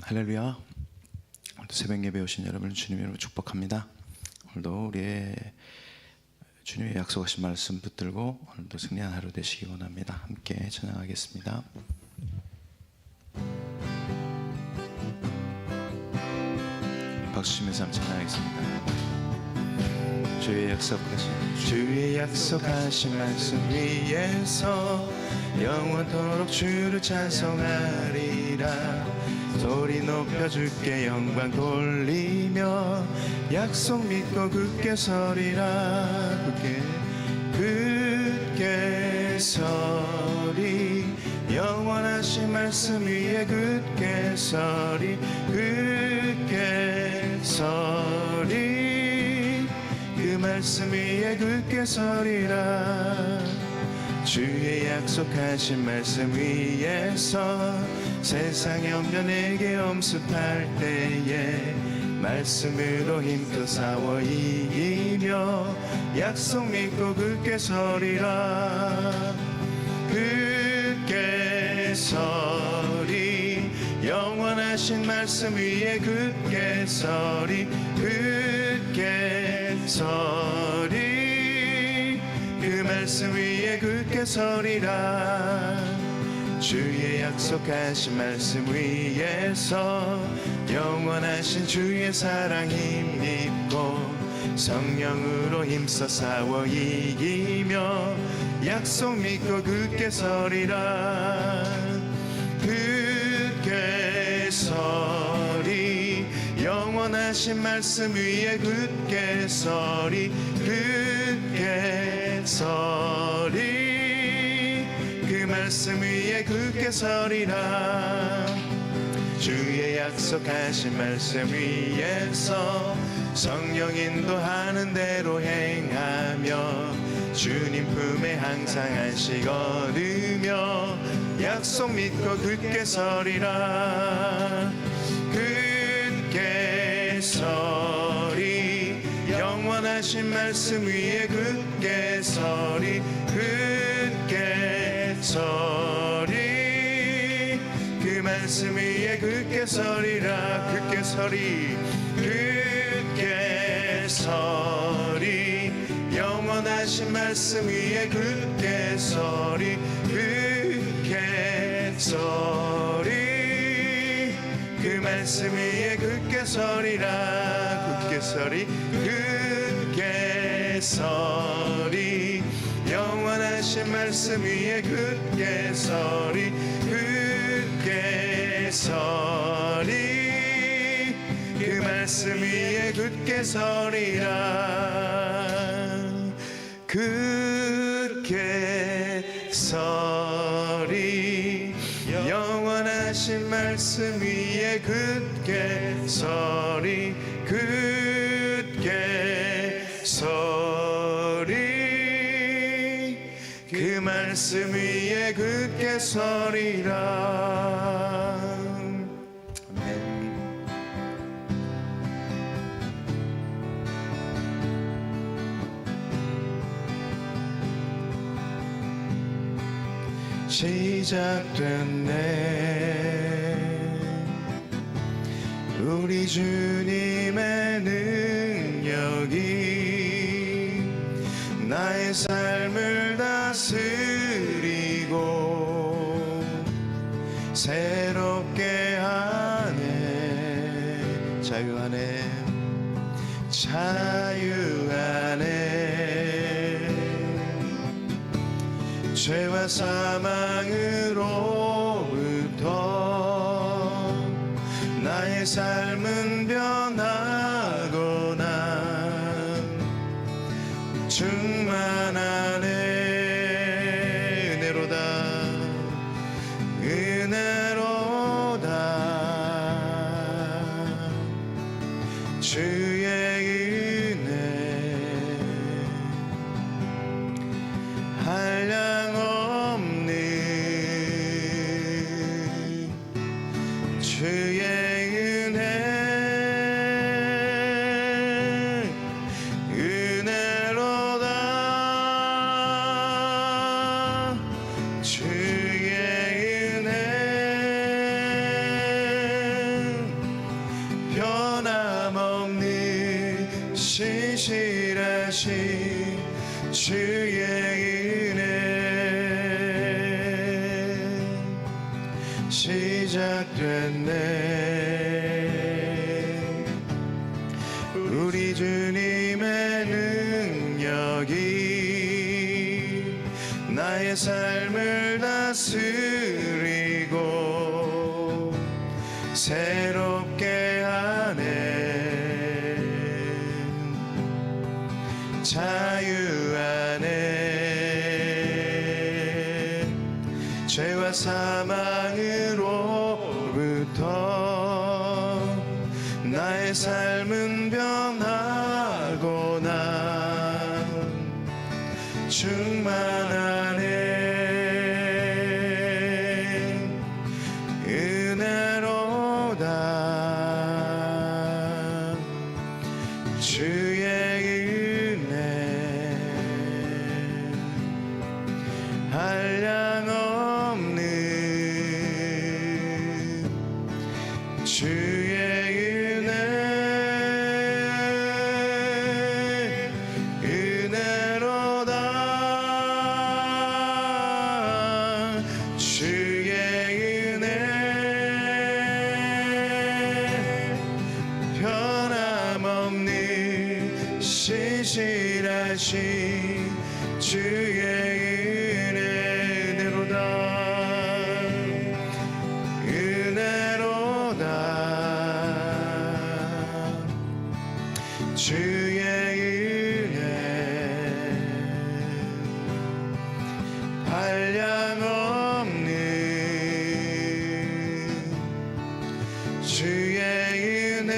할렐루야. 오늘도 새벽 예배 오신 여러분을 주님의 이름으로 축복합니다. 오늘도 우리의 주님의 약속하신 말씀 붙들고 오늘도 승리한 하루 되시기 원합니다. 함께 찬양하겠습니다. 박수 치면서 한번 찬양하겠습니다. 주의 약속하신 말씀 위에서 영원토록 주를 찬송하리라. 소리 높여 주께 영광 돌리며 약속 믿고 굳게 서리라. 굳게 서리. 영원하신 말씀 위에 굳게 서리. 굳게 서리. 그 말씀 위에 굳게 서리라. 주의 약속하신 말씀 위에서 세상의 엄변에게 엄습할 때에 말씀으로 힘써 싸워 이기며 약속 믿고 굳게 서리라. 굳게 서리. 영원하신 말씀 위에 굳게 서리. 굳게 서리. 그 말씀 위에 굳게 서리라. 주의 약속하신 말씀 위에서 영원하신 주의 사랑 힘입고 성령으로 힘써 싸워 이기며 약속 믿고 굳게 서리라. 굳게 서리. 영원하신 말씀 위에 굳게 서리. 굳게 서리. 그 말씀 위에 굳게 서리라. 주의 약속하신 말씀 위에서 성령 인도하는 대로 행하며 주님 품에 항상 안식 얻으며 약속 믿고 굳게 서리라. 굳게 서리. 영원하신 말씀 위에 굳게 서리. 굳게 서리. 그 말씀 위에 굳게 서리라. 굳게 서리. 굳게 서리. 영원하신 말씀 위에 굳게 서리. 굳게 서리. 그 말씀 위에 굳게 서리라. 굳게 서리. 굳게 서리. 영원하신 말씀 위에 굳게 서리. 굳게 서리. 그 말씀 위에 굳게 서리라. 굳게 서리. 영원하신 말씀 위에 굳게 서리. 굳게 서리. 그 말씀 위에 굳게 서리라. 아멘. 시작됐네. 우리 주님의 능력이 나의 삶을 다스리고 새롭게 하네. 자유 안에 자유 안에 죄와 사망으로부터 나의 삶은 변하거나 충만하네. 은혜로다. 은혜로다. 주의 은혜 한량 없는 주의 은혜. 은혜로다. 신실하신 주의 은혜 시작됐네. 우리 주님의 능력이 나의 삶을 다스리고 새롭게 하네. 자유 안에 죄와 사망으로부터 나의 삶은 변하고 난 충만하네. 은혜로다 주의 은혜 한량 없는 주의 은혜 은혜로다 주의 은혜 변함없는 신실하신 주의 은혜로다 은혜로다 주의 은혜 한량 없는 주의 은혜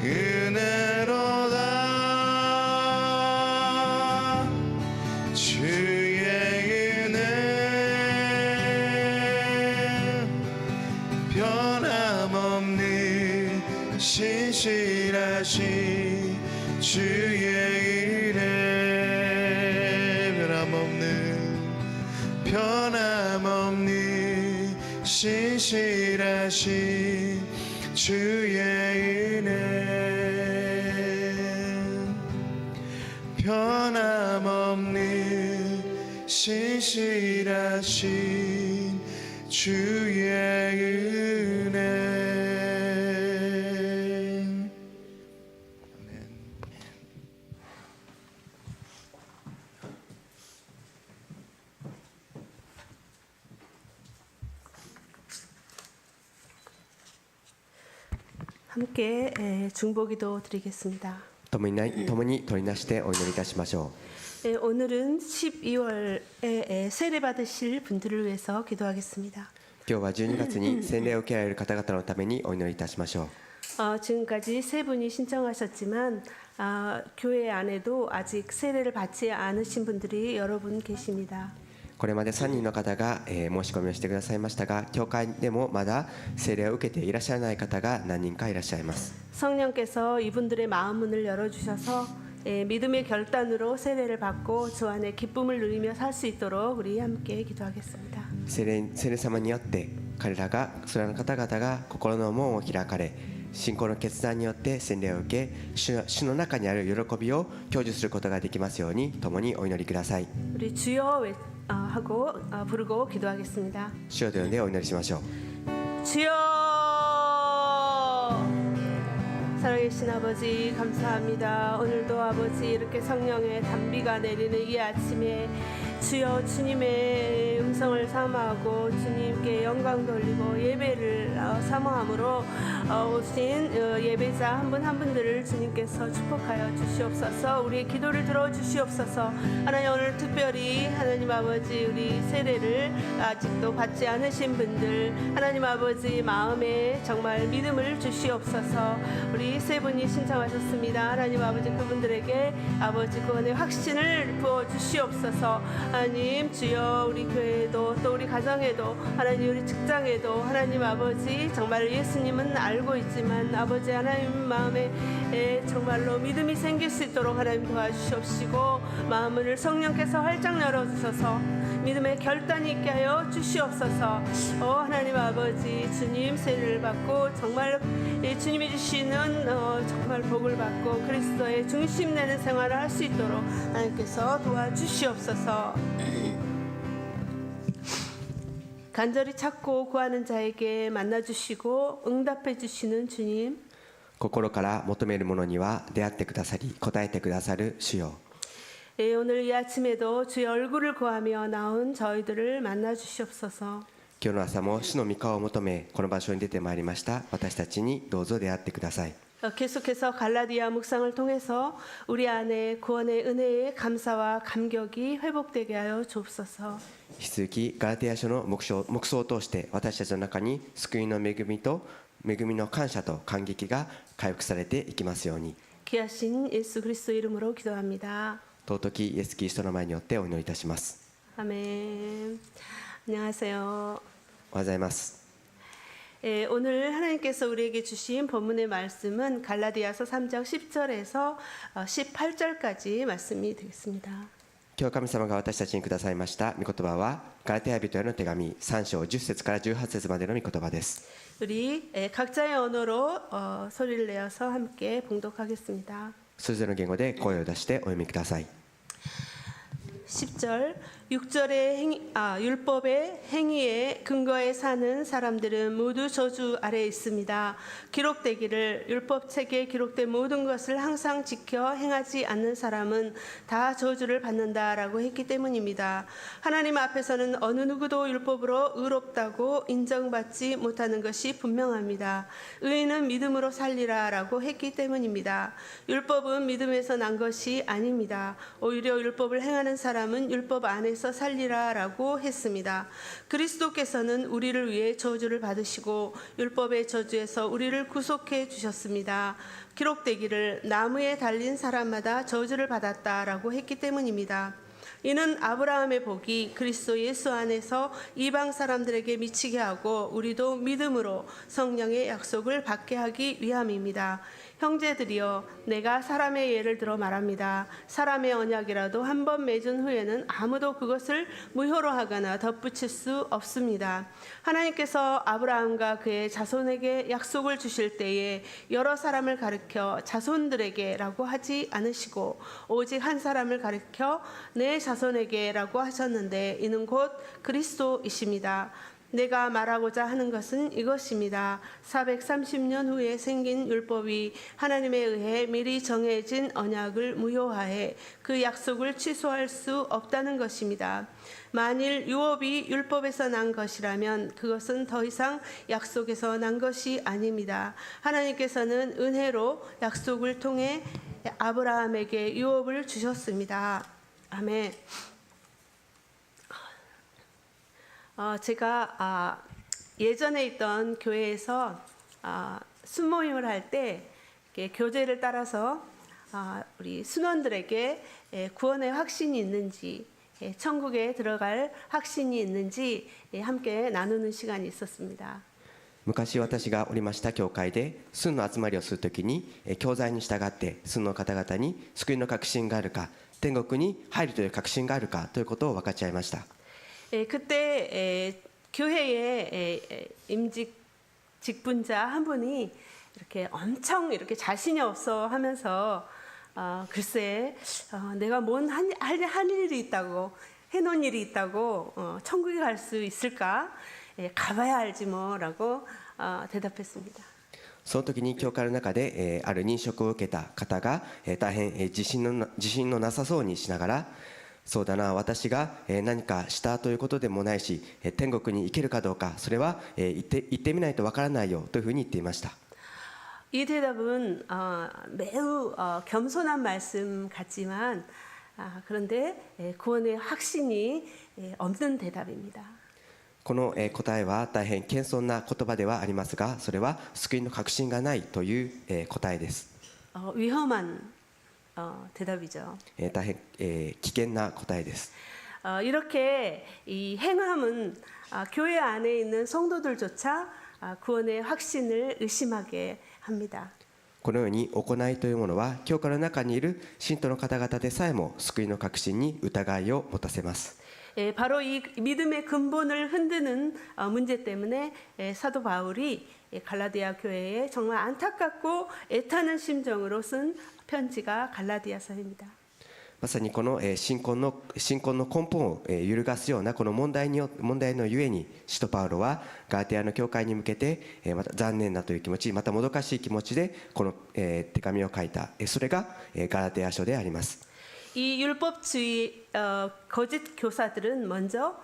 은혜로다 주의 은혜 변함없는 신실하신 주의 은혜 변함없는 신실하신 주의 은혜 변함없는 신실하신 주의 은혜. 함께 중보기도 드리겠습니다. 共に取りなしてお祈りいたしましょ 오늘은 12월에 세례 받으실 분들을 위해서 기도하겠습니다. う。今日は12月に洗礼を受けられる方々のためにお祈りいたしましょう。 지금까지 세 분이 신청하셨지만 교회 안에도 아직 세례를 받지 않으신 분들이 여러 분 계십니다. これまで3人の方が申し込みをしてくださいましたが、教会でもまだ洗礼を受けていらっしゃらない方が何人かいらっしゃいます。 성령께서 이분들의 마음 문을 열어주셔서 믿음의 결단으로 세례를 받고 주 안에 기쁨을 누리며 살 수 있도록 우리 함께 기도하겠습니다. 聖霊様によって彼らがそれらの方々が心の門を開かれ、信仰の決断によって洗礼を受け、主の中にある喜びを享受することができますように共にお祈りください。 우리 주여 하고 부르고 기도하겠습니다. 主よと呼んでお祈りしましょう。 주여! 살아계신 아버지 감사합니다. 오늘도 아버지 이렇게 성령의 단비가 내리는 이 아침에 주여 주님의 음성을 사모하고 주님께 영광 돌리고 예배를 사모함으로 오신 예배자 한 분 한 분들을 주님께서 축복하여 주시옵소서. 우리의 기도를 들어주시옵소서. 하나님 오늘 특별히 하나님 아버지 우리 세례를 아직도 받지 않으신 분들 하나님 아버지 마음에 정말 믿음을 주시옵소서. 우리 세 분이 신청하셨습니다. 하나님 아버지 그분들에게 아버지 구원의 확신을 부어주시옵소서. 하나님 주여 우리 교회에도 또 우리 가정에도 하나님 우리 직장에도 하나님 아버지 정말 예수님은 알고 알고 있지만 아버지 하나님 마음에 정말로 믿음이 생길 수 있도록 하나님 도와주시옵시고 마음을 성령께서 활짝 열어주셔서 믿음의 결단이 있게 하여 주시옵소서. 하나님 아버지 주님 세례를 받고 정말 주님이 주시는 정말 복을 받고 그리스도의 중심 내는 생활을 할 수 있도록 하나님께서 도와주시옵소서. 간절히 찾고 구하는 자에게 만나주시고 응답해 주시는 주님, 心から求めるものには出会ってくださり答えてくださる主よ。 오늘 이 아침에도 주의 얼굴을 구하며 나온 저희들을 만나 주시옵소서. 今日の朝も主の御顔を求めこの場所に出てまいりました私たちにどうぞ出会ってください。 계속해서 갈라디아 묵상을 통해서 우리 안에 구원의 은혜의 감사와 감격이 회복되게 하여 주옵소서. 引き続きガラテヤ書の黙想を通して私たちの中に救いの恵みの感謝と感激が回復されていきますように。 귀하신 예수 그리스도 이름으로 기도합니다. 尊きイエス・キリストの前によってお祈りいたします。 아멘. 안녕하세요. おはようございます。 오늘 하나님께서 우리에게 주신 본문의 말씀은 갈라디아서 3장 10절에서 18절까지 말씀이 되겠습니다. 今日神様が私たちにくださいました御言葉はガラテヤ人への手紙3章10節から18節までの御言葉です。 우리 각자의 언어로 소리를 내어서 함께 봉독하겠습니다. それぞれの言語で声を出してお読みください。 10절 6절의 율법의 행위에 근거해 사는 사람들은 모두 저주 아래에 있습니다. 기록되기를 율법책에 기록된 모든 것을 항상 지켜 행하지 않는 사람은 다 저주를 받는다라고 했기 때문입니다. 하나님 앞에서는 어느 누구도 율법으로 의롭다고 인정받지 못하는 것이 분명합니다. 의인은 믿음으로 살리라라고 했기 때문입니다. 율법은 믿음에서 난 것이 아닙니다. 오히려 율법을 행하는 사람은 율법 안에서 살리라라고 했습니다. 그리스도께서는 우리를 위해 저주를 받으시고 율법의 저주에서 우리를 구속해 주셨습니다. 기록되기를 나무에 달린 사람마다 저주를 받았다라고 했기 때문입니다. 이는 아브라함의 복이 그리스도 예수 안에서 이방 사람들에게 미치게 하고 우리도 믿음으로 성령의 약속을 받게 하기 위함입니다. 형제들이여 내가 사람의 예를 들어 말합니다. 사람의 언약이라도 한 번 맺은 후에는 아무도 그것을 무효로 하거나 덧붙일 수 없습니다. 하나님께서 아브라함과 그의 자손에게 약속을 주실 때에 여러 사람을 가르쳐 자손들에게라고 하지 않으시고 오직 한 사람을 가르쳐 내 자손에게라고 하셨는데 이는 곧 그리스도이십니다. 내가 말하고자 하는 것은 이것입니다. 430년 후에 생긴 율법이 하나님에 의해 미리 정해진 언약을 무효화해 그 약속을 취소할 수 없다는 것입니다. 만일 유업이 율법에서 난 것이라면 그것은 더 이상 약속에서 난 것이 아닙니다. 하나님께서는 은혜로 약속을 통해 아브라함에게 유업을 주셨습니다. 아멘. 제가 예전에 있던 교회에서 순모임을 할 때 교제를 따라서 우리 순원들에게 구원의 확신이 있는지 천국에 들어갈 확신이 있는지 함께 나누는 시간이 있었습니다. 昔私がおりました教会で寸の集まりをするときに教材に従って寸の方々に救いの確信があるか天国に入るという確信があるかということを分かち合いました。 그때 교회의 임직 직분자 한 분이 이렇게 엄청 이렇게 자신이 없어 하면서 글쎄 내가 뭔 할 일이 있다고 해놓은 일이 있다고 천국에 갈 수 있을까? 가봐야 알지 뭐라고 대답했습니다. その時に教会の中である認職を受けた方が大変自信のなさそうにしながらそうだな私が何かしたということでもないし天国に行けるかどうかそれは行ってみないとわからないよというふうに言っていました。 이 대답은 매우 겸손한 말씀 같지만 그런데 구원의 확신이 없는 대답입니다. この答えは大変謙遜な言葉ではありますがそれは救いの確信がないという答えです。 위험한 대답이죠. 大変危険な答えです。 이렇게 이 행함은 교회 안에 있는 성도들조차 구원의 확신을 의심하게 합니다. このように行いというものは教会の中にいる信徒の方々でさえも救いの確信に疑いを持たせます。 바로 이 믿음의 근본을 흔드는 문제 때문에 사도 바울이 갈라디아 교회에 정말 안타깝고 애타는 심정으로 쓴 편지가 갈라디아서입니다. まさにこの信仰の根本を揺るがすようなこの問題のゆえに使徒パウロはガラテヤの教会に向けてまた残念なという気持ち、またもどかしい気持ちでこの手紙を書いた、それがガラテヤ書であります。 이 율법주의 거짓 교사들은 먼저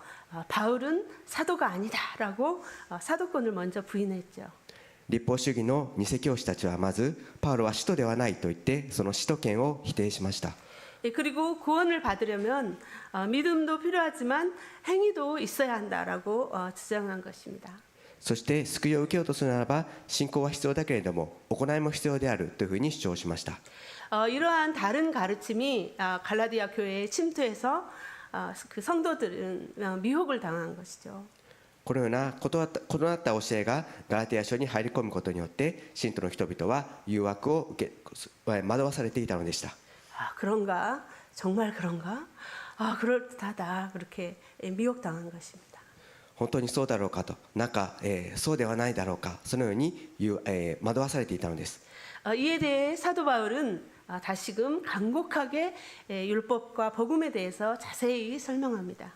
바울은 사도가 아니다라고 사도권을 먼저 부인했죠. 立法主義の偽教師たちはまずパウロは使徒ではないと言ってその使徒権を否定しました。 그리고 구원을 받으려면 믿음도 필요하지만 행위도 있어야 한다라고 주장한 것입니다. そして救いを受けようとするならば信仰は必要だけれども行いも必要であるというふうに主張しました。 이러한 다른 가르침이 갈라디아 교회에 침투해서 그 성도들은 미혹을 당한 것이죠. このような異なった教えがガラテヤ書に入り込むことによって信徒の人々は誘惑を惑わされていたのでした。 그런가? 정말 그런가? 그럴듯하다. 그렇게 미혹당한 것입니다. 本当にそうだろうかと、なんか、そうではないだろうか、そのように惑わされていたのです。 이에 대해 사도 바울은 다시금 간곡하게 율법과 복음에 대해서 자세히 설명합니다.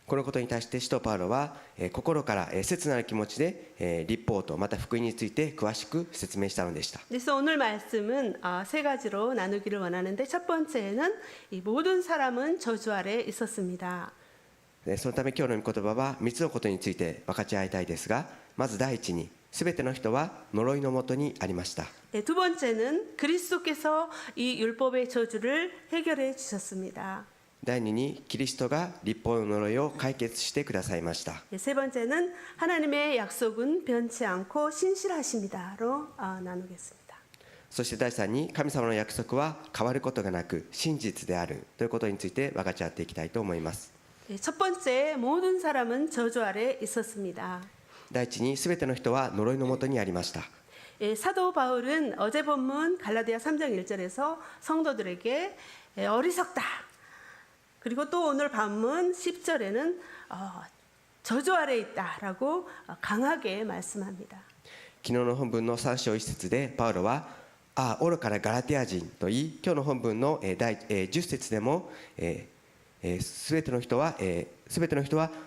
このことに対して使徒パウロは心から切なる気持ちで律法とまた福音について詳しく説明したのでした。 그래서 오늘 말씀은 세 가지로 나누기를 원하는데 첫 번째는 이 모든 사람은 저주 아래 있었습니다. そのため今日の御言葉は3つのことについて分かち合いたいですが、まず第一にすべての人は呪いのもとにありました。 두 번째는 그리스도께서 이 율법의 저주를 해결해 주셨습니다. 第二にキリストが律法の呪いを解決してくださいました。 세 번째는 하나님의 약속은 변치 않고 신실하십니다로 나누겠습니다. そして第三に神様の約束は変わることがなく真実であるということについて分かち合っていきたいと思います。 첫 번째 모든 사람은 저주 아래 있었습니다. 第一にすべての人は呪いのもとにありました。 사도 바울은 어제 본문 갈라디아 3장 1절에서 성도들에게 어리석다. 그리고 또 오늘 본문 10절에는 저주 아래 있다라고 강하게 말씀합니다. 昨日の本文の3章1節でパウロは愚かなガラテヤ人と言い、今日の本文の第10節でもすべての人は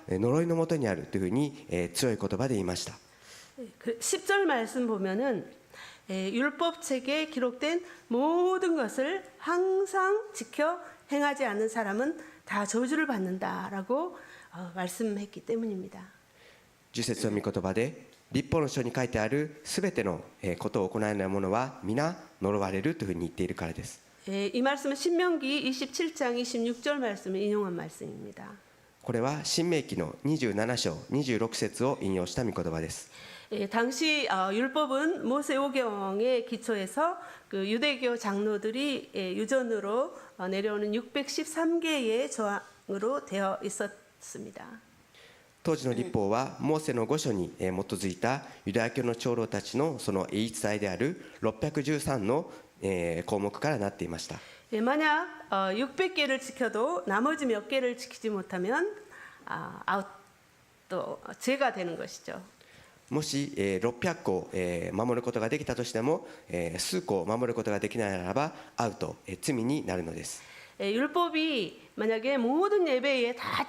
呪いのもとにあるというふうに強い言葉で言いました。 10절 말씀 보면은 율법책에 기록된 모든 것을 항상 지켜 행하지 않는 사람은 다 저주를 받는다라고 말씀했기 때문입니다. 10節の御言葉で律法の書に書いてあるすべてのことを行えない者は皆呪われるというふうに言っているからです。 이 말씀은 신명기 27장 26절 말씀을 인용한 말씀입니다. これは新明記の27章26節を引用した御言葉です。 당시 율법은 모세오경에 기초해서 그 유대교 장로들이 유전으로 내려오는 613개의 조항으로 되어 있었습니다. 当時の律法はモーセの御書に基づいたユダヤ教の長老たちのその言い伝えである613の項目からなっていました。 만약 600개를 지켜도 나머지 몇 개를 지키지 못하면 또 죄가 되는 것이죠. もし600個守ることができたとしても数個守ることができないならばアウト、罪になるのです。 율법이 만약에 모든 예배에 다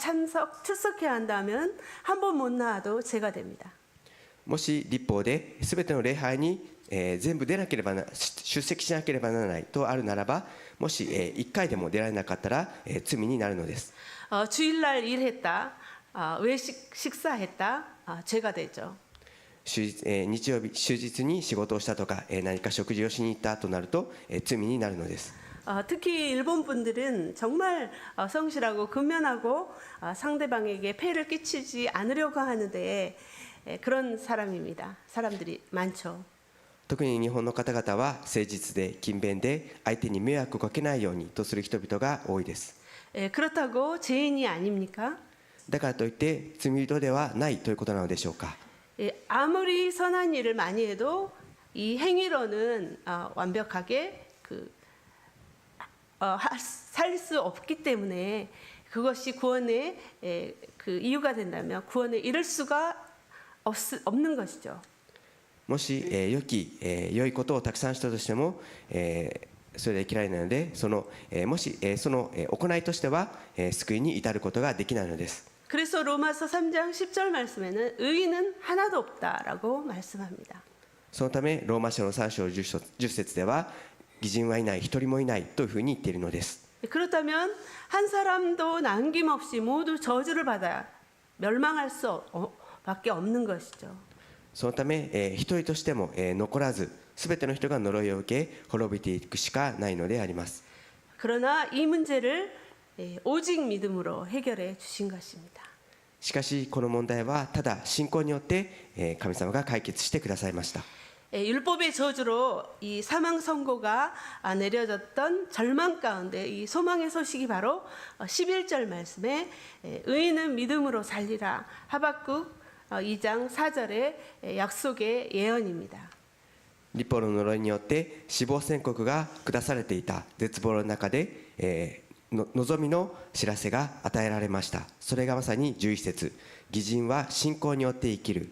출석해야 한다면 한 번 못 나와도 죄가 됩니다. もし律法で全ての礼拝に全部出席しなければならないとあるならば、もし1回でも出られなかったら罪になるのです。 주일날 일했다, 외식 식사했다, 죄가 되죠. 日曜日終日に仕事をしたとか何か食事をしに行ったとなると罪になるのです。 특히 일본 분들은 정말 성실하고 근면하고 상대방에게 폐를 끼치지 않으려고 하는데 그런 사람들이 많죠. 特に日本の方々は誠実で勤勉で相手に迷惑をかけないようにとする人々が多いです。 그렇다고 죄인이 아닙니까? だからといって罪人ではないということなのでしょうか。 아무리 선한 일을 많이 해도 이 행위로는 완벽하게 살 수 없기 때문에 그것이 구원의 그 이유가 된다면 구원에 이를 수가 없는 것이죠. もし、良いことをたくさんしたとしても、それで嫌いなのでもし、その、行いとしては、救いに至ることができないのです。 그래서 로마서 3장 10절 말씀에는 의인은 하나도 없다라고 말씀합니다. そのためローマ書の3章10節では義人はいない一人もいないというふうに言っているのです。 그렇다면 한 사람도 남김없이 모두 저주를 받아 멸망할 수밖에 없는 것이죠. そのため、一人としても、残らずすべての人が呪いを受け滅びていくしかないのであります。 그러나 이 문제를 오직 믿음으로 해결해 주신 것입니다. しかしこの問題はただ信仰によって、神様が解決してくださいました。 율법의 저주로 이 사망 선고가 내려졌던 절망 가운데 이 소망의 소식이 바로 11절 말씀에 의인은 믿음으로 살리라 하박국 2장 4절의 약속의 예언입니다. 律法の呪いによって死亡宣告が下されていた絶望の中で、望みの知らせが与えられました。それがまさに11節、義人は信仰によって生きる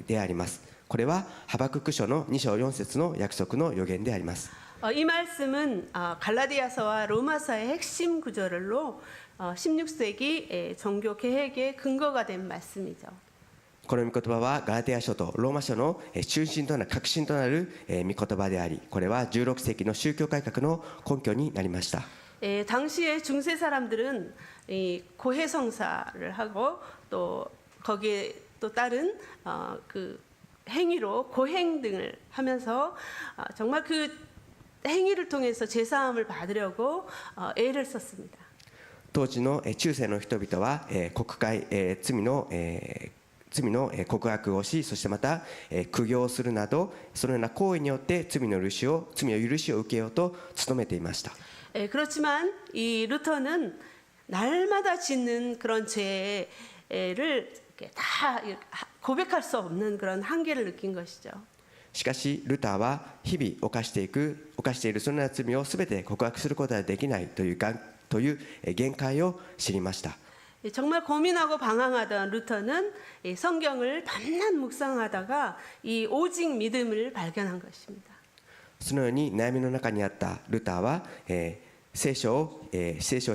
であります。これはハバクク書の2章4節の約束の予言であります。 이 말씀은 갈라디아서와 로마서의 핵심 구절로 16세기 종교 개혁의 근거가 된 말씀이죠. この御言葉はガラテヤ書とローマ書の中心となる核心となる御言葉であり、これは16世紀の宗教改革の根拠になりました。 당시의 중세 사람들은 이 고해성사를 하고 또 거기에 또 따른 그 행위로 고행 등을 하면서 정말 그 행위를 통해서 제사함을 받으려고 애를 썼습니다. 当時の中世の人々は国会罪の告白をし、そしてまた苦行をするなどそのような行為によって罪の許しを受けようと努めていました。 그렇지만 이 루터는 날마다 짓는 그런 죄를 다 고백할 수 없는 그런 한계를 느낀 것이죠. しかしルターは日々犯しているそのような罪をすべて告白することができないという限界を知りました。 정말 고민하고 방황하던 루터는 성경을 밤낮 묵상하다가 이 오직 믿음을 발견한 것입니다. そのように悩みの中にあったルターは、聖書を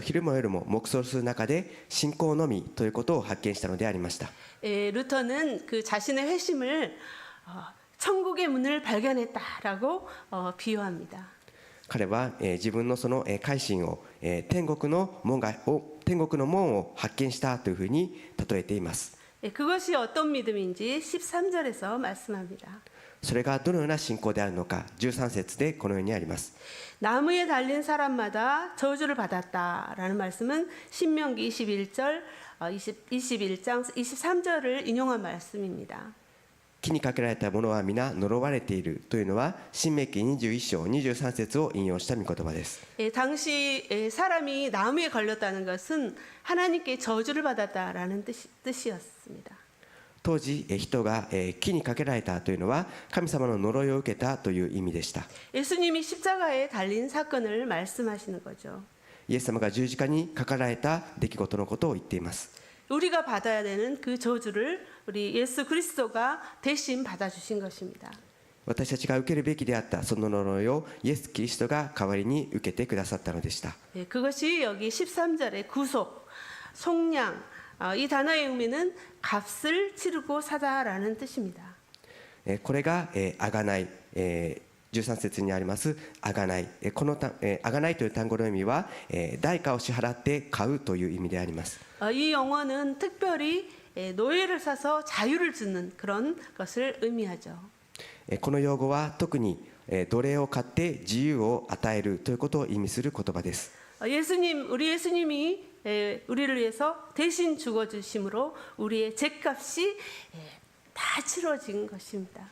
昼も夜も黙想する中で信仰のみということを発見したのでありました。 루터는 그 자신의 회심을 천국의 문을 발견했다라고 비유합니다. 彼は、自分のその改心を、天国の門を発見したというふうに例えています。 그것이 어떤 믿음인지 13절에서 말씀합니다. それがどのような信仰であるのか13節でこのようにあります。 나무에 달린 사람마다 저주를 받았다라는 말씀은 신명기 21장 23절을 인용한 말씀입니다. 木にかけられた者は皆呪われているというのは新明記21章23節を引用した御言葉です。 당시 사람이 나무에 걸렸다는 것은 하나님께 저주를 받았다라는 뜻이었습니다. 当時人が木にかけられたというのは神様の呪いを受けたという意味でした。 예수님이 십자가에 달린 사건을 말씀하시는 거죠. イエス様が十字架にかかられた出来事のことを言っています。 우리가 받아야 되는 그 저주를 우리 예수 그리스도가 대신 받아주신 것입니다. 私たちが受けるべきであったその呪いをイエス・キリストが代わりに受けてくださったのでした。 그것이 여기 13절의 구속, 속량, 이 단어의 의미는 값을 치르고 사다라는 뜻입니다. これがあがない、13節にありますあがない、このあがないという単語の意味は代価を支払って買うという意味であります。 이 용어는 특별히 노예를 사서 자유를 주는 그런 것을 의미하죠. この用語は特に奴隷を買って自由を与えるということを意味する言葉です。 우리 예수님이 우리를 위해서 대신 죽어주심으로 우리의 죄값이 다 치러진 것입니다.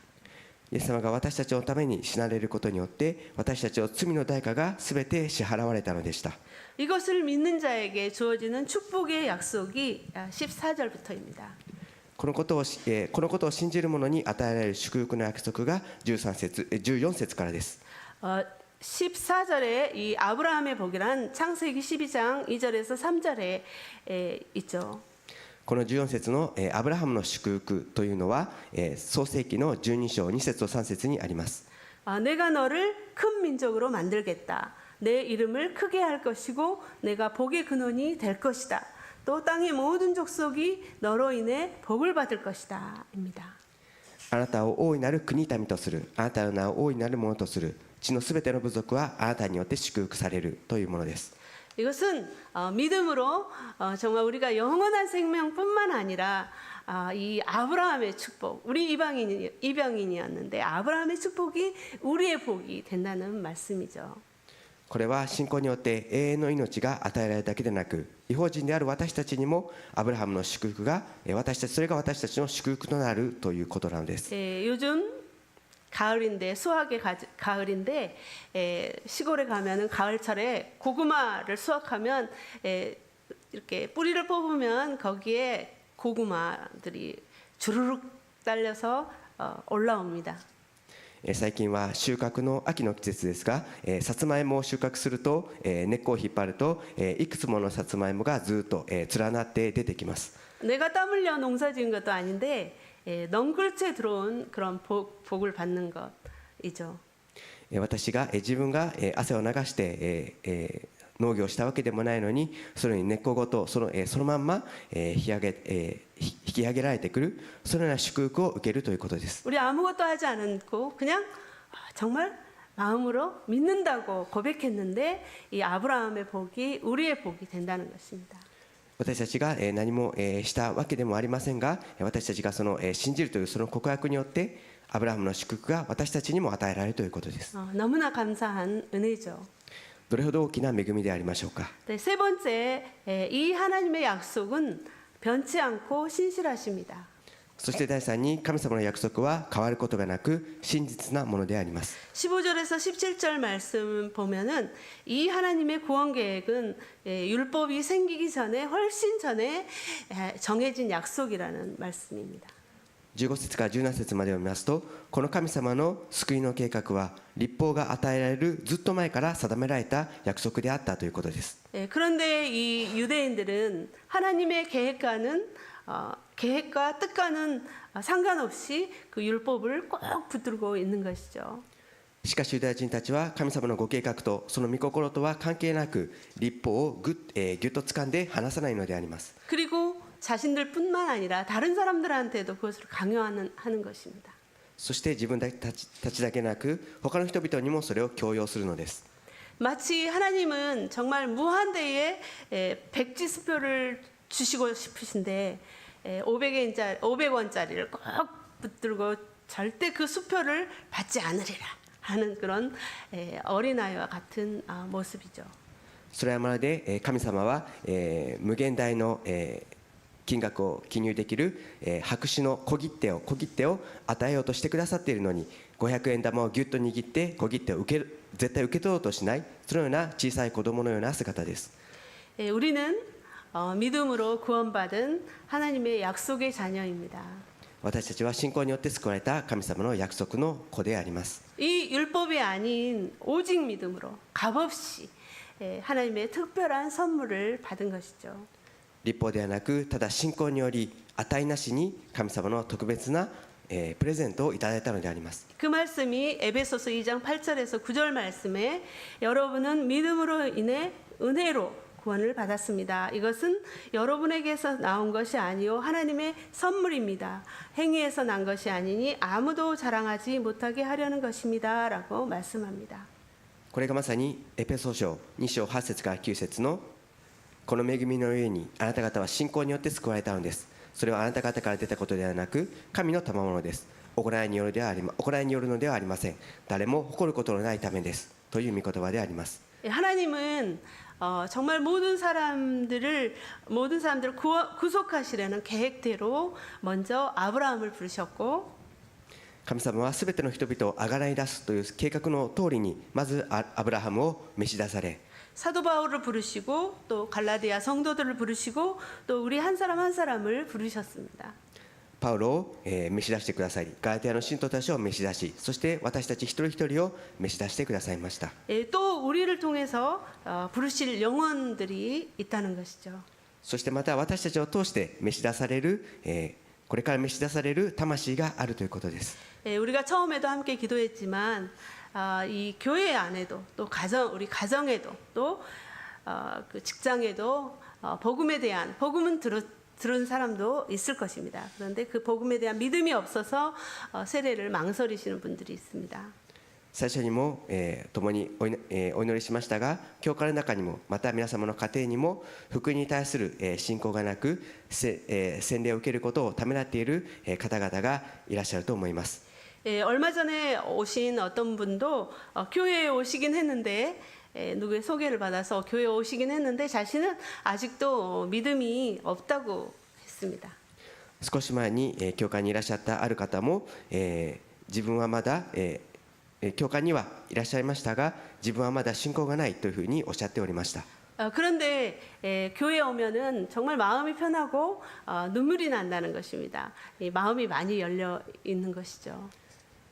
イエス様が私たちのために死なれることによって私たちの罪の代価がすべて支払われたのでした。 이것을 믿는 자에게 주어지는 축복의 약속이 14절부터입니다. このことを信じる者に与えられる祝福の約束が14節からです。 14절에 이 아브라함의 복이란 창세기 12장 2절에서 3절에 있죠. この14節のアブラハムの祝福というのは創世記の12章2節と3節にあります。 내가 너를 큰 민족으로 만들겠다. 내 이름을 크게 할 것이고 내가 복의 근원이 될 것이다. 또 땅의 모든 족속이 너로 인해 복을 받을 것이다. 입니다. あなたを大いなる国民とする。あなたの名を大いなるものとする。地のすべての部族はあなたによって祝福されるというものです。 이것은 믿음으로 정말 우리가 영원한 생명뿐만 아니라 이 아브라함의 축복, 우리 이방인이었는데 아브라함의 축복이 우리의 복이 된다는 말씀이죠. これは信仰によって永遠の命が与えられるだけでなく、異邦人である私たちにもアブラハムの祝福がそれが私たちの祝福となるということなのです。 요즘 가을인데 수확의 가을인데 시골에 가면은 가을철에 고구마를 수확하면 이렇게 뿌리를 뽑으면 거기에 고구마들이 주르륵 딸려서 올라옵니다. 最近は収穫の秋の季節ですが、さつまいもを収穫すると、根っこを引っ張ると、いくつものさつまいもがずっと、連なって出てきます。 내가 땀 흘려 농사 지은 것도 아닌데 넝굴째 들어온 그런 복을 받는 것이죠. 私が自分が汗を流して農業したわけでもないのに、それに根っこごとそのまんま引き上げられてくる、そのような祝福を受けるということです。 우리 아무것도 하지 않고 그냥 정말 마음으로 믿는다고 고백했는데 이 아브라함의 복이 우리의 복이 된다는 것입니다. 私たちが何もしたわけでもありませんが、私たちがその信じるというその告白によってアブラハムの祝福が私たちにも与えられるということです。 너무나 감사한 은혜죠. どれほど大きな恵みでありましょうか。 네, 세 번째, 이 하나님의 약속은 변치 않고 신실하십니다. そして第三に、神様の約束は変わることがなく真実なものであります。 15절에서 17절 말씀 보면은 이 하나님의 구원 계획은 율법이 생기기 전에 훨씬 전에 정해진 약속이라는 말씀입니다. 15節から17節までを見ますと、この神様の救いの計画は律法が与えられるずっと前から定められた約束であったということです。 그런데 이 유대인들은 하나님의 계획과 뜻과는 상관없이 그 율법을 꼭 붙들고 있는 것이죠. しかしユダヤ人たちは神様のご計画とその御心とは関係なく律法をぎゅっと掴んで離さないのであります。 그리고 자신들뿐만 아니라 다른 사람들한테도 그것을 강요하는 것입니다. そして自分たちだけなく他の人々にもそれを強要するのです。 마치 하나님은 정말 무한대의 백지수표를 주시고 싶으신데 500원짜리를 꼭 붙들고 절대 그 수표를 받지 않으리라 하는 그런 어린아이와 같은 모습이죠. それはまるで神様は無限大の金額を記入できる白紙の小切手を与えようとしてくださっているのに、500円玉をぎゅっと握って小切手を絶対受け取ろうとしない、そのような小さい子供のような姿です。 우리는 믿음으로 구원받은 하나님의 약속의 자녀입니다. 私たちは信仰によって救われた神様の約束の子であります。 이 율법이 아닌 오직 믿음으로 값없이 하나님의 특별한 선물을 받은 것이죠. 律法ではなく、ただ信仰により値なしに神様の特別なプレゼントをいただいたのであります。 그 말씀이 에베소서 2장 8절에서 9절 말씀에 여러분은 믿음으로 인해 은혜로 구원을 받았습니다. 이것은 여러분에게서 나온 것이 아니요 하나님의 선물입니다. 행위에서 난 것이 아니니 아무도 자랑하지 못하게 하려는 것입니다. 라고 말씀합니다. これがまさにエペソ書2章8節から9節のこの恵みのゆえにあなた方は信仰によって救われたのです。それはあなた方から出たことではなく神の賜物です。行いによるのではありません。誰も誇ることのないためですという御言葉であります。 하나님은 정말 모든 사람들을 구속하시려는 계획대로 먼저 아브라함을 부르셨고 神様はすべての人々をあがらい出すという計画の通りにまずアブラハムを召し出され、 사도 바울을 부르시고 또 갈라디아 성도들을 부르시고 또 우리 한 사람 한 사람을 부르셨습니다. パウロを召し出してくださり、ガラテヤの信徒たちを召し出し、そして私たち一人一人を召し出してくださいました。 또 우리를 통해서 부르실 영혼들이 있다는 것이죠. そしてまた私たちを通して召し出される、これから召し出される魂があるということです。 우리가 처음에도 함께 기도했지만 이 교회 안에도 또 우리 가정에도 또 그 직장에도 복음에 대한 복음은 들은 사람도 있을 것입니다. 그런데 그 복음에 대한 믿음이 없어서 세례를 망설이시는 분들이 있습니다. 最初にも、共にお祈りしましたが、教会の中にもまた皆様の家庭にも福音に対する、信仰がなく、洗礼を受けることをためらっている、方々がいらっしゃると思います。 얼마 전에 오신 어떤 분도 교회에 오시긴 했는데 누구의 소개를 받아서 교회에 오시긴 했는데 자신은 아직도 믿음이 없다고 했습니다. 少し前に、教会にいらっしゃったある方も、自分はまだ、教会にはいらっしゃいましたが、自分はまだ信仰がないというふうにおっしゃっておりました。 그런데 교회에 오면은 정말 마음이 편하고 눈물이 난다는 것입니다. 마음이 많이 열려 있는 것이죠.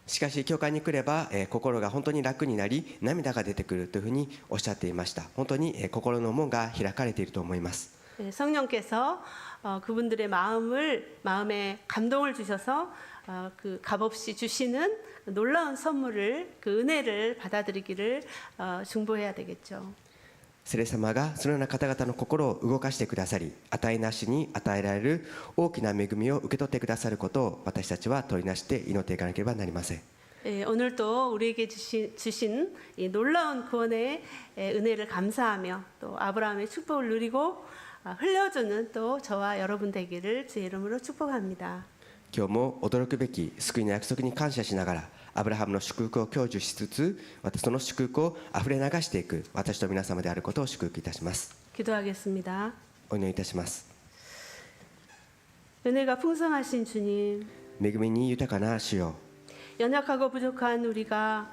しかし教会に来れば、心が本当に楽になり、涙が出てくるというふうにおっしゃっていました。本当に、心の門が開かれていると思います。 성령께서 그분들의 마음에 감동을 주셔서 그 값없이 주시는 놀라운 선물을 그 은혜를 받아들이기를 중보해야 되겠죠. 聖霊様がそのような方々の心を動かしてくださり、与えなしに与えられる大きな恵みを受け取ってくださることを私たちは取りなして祈っていかなければなりません。 오늘도 우리에게 주신 이 놀라운 구원의 은혜를 감사하며 또 아브라함의 축복을 누리고 흘려주는 또 저와 여러분 되기를 주의 이름으로 축복합니다. 今日も驚くべき救いの約束に感謝しながら、アブラハムの祝福を享受しつつ、またその祝福をあふれ流していく私と皆様であることを祝福いたします。 기도하겠습니다. お祈りいたします。 은혜가 풍성하신 주님, 恵みに豊かな主よ、 연약하고 부족한 우리가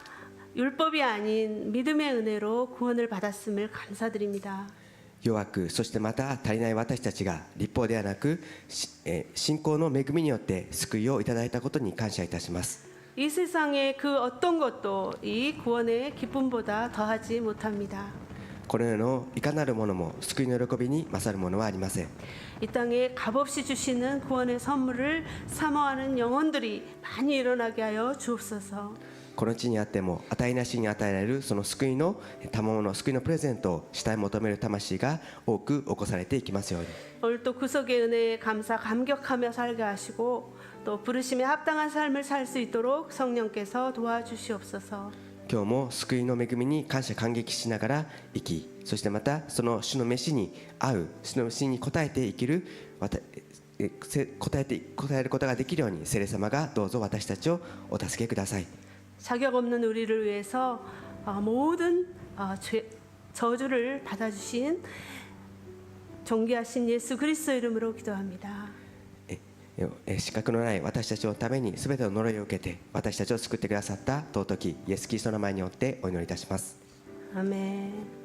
율법이 아닌 믿음의 은혜로 구원을 받았음을 감사드립니다. 弱く、そしてまた足りない私たちが立法ではなく、信仰の恵みによって救いをいただいたことに感謝いたします。 이 세상의 그 어떤 것도 이 구원의 기쁨보다 더하지 못합니다. この世のいかなるものも救いの喜びに勝るものはありません。 이 땅에 값없이 주시는 구원의 선물을 사모하는 영혼들이 많이 일어나게 하여 주옵소서. この地にあっても与えなしに与えられるその救いの賜物、救いのプレゼントを主体求める魂が多く起こされていきますように。 오늘 또 구속의 은혜에 감격하며 살게 하시고 또 부르심에 합당한 삶을 살 수 있도록 성령께서 도와주시옵소서. 今日も救いの恵みに感謝感激しながら生き、そしてまたその主の飯に合う、主の飯に応えて生きる、応えることができるように聖霊様がどうぞ私たちをお助けください。 자격 없는 우리를 위해서 모든 저주를 받아주신 존귀하신 예수 그리스도 이름으로 기도합니다. 資格のない私たちのために全ての呪いを受けて私たちを救ってくださった尊きイエス・キリストの名前によってお祈りいたします。 아멘.